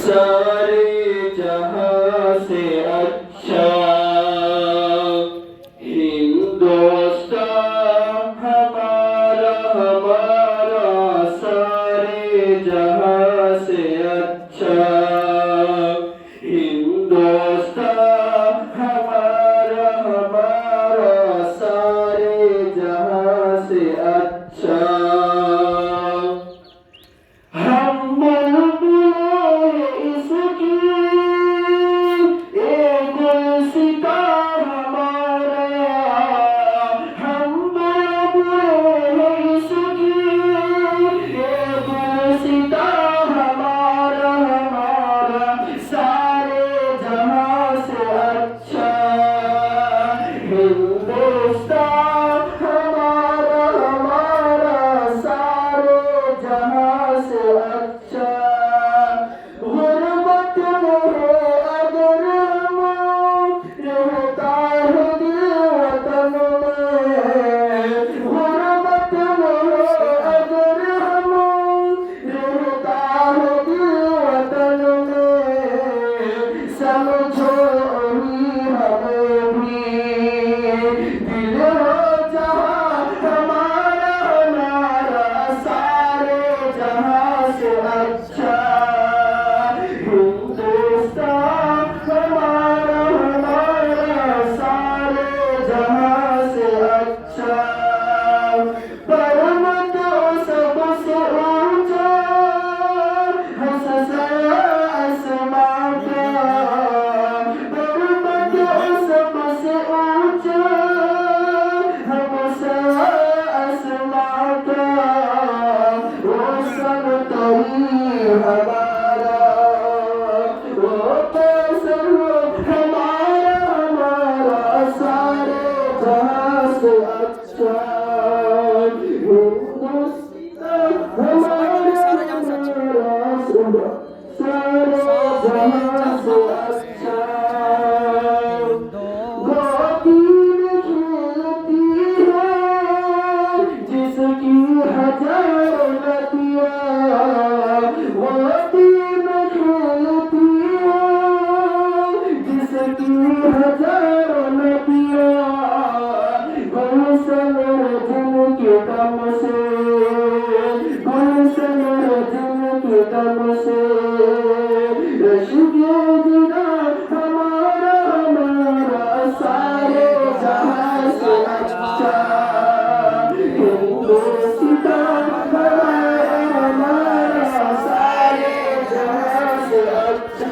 सारे जहां से अच्छा हिंदुस्तान हमारा हमारा सारे जहां से अच्छा हिंदुस्तान हमारा हमारा सारे जहां से अच्छा हम बुलबुलें इसकी एक गुलसिता हमारा हम बुलबुलें इसकी एक गुलसिता हमारा सारे जहां से अच्छा हिंदुस्तान हमारा सारे जहां से अच्छा गुर्बत में अगर हम रहता है दिल वतन में गुर्बत में अगर हम रहता है दिल वतन में समझो हमें भी दिल हो जहां हमारा हमारा सारे जहां से अच्छा हिंदुस्तान हमारा हमारा सारे जहां से अच्छा पर्वतों सबसे ऊंचा हंसा आसमां का पर्वतों सबसे ऊंचा हंसा आसमां का वो सब हमारा वो कैसर हमारा सारे जहां से अच्छा हिंदुस्तान हमारा सारे जहां से अच्छा गोदी में खेलती है जिसकी हजारों नदियाँ गोदी में खेलती है जिसकी हजारों नदियाँ गुलशन रजन के दम से गुलशन रजन के दम से रश्के गिरा हमारा सारे जहां से अच्छा हिंदुस्तान हमारा सारे जहां से अच्छा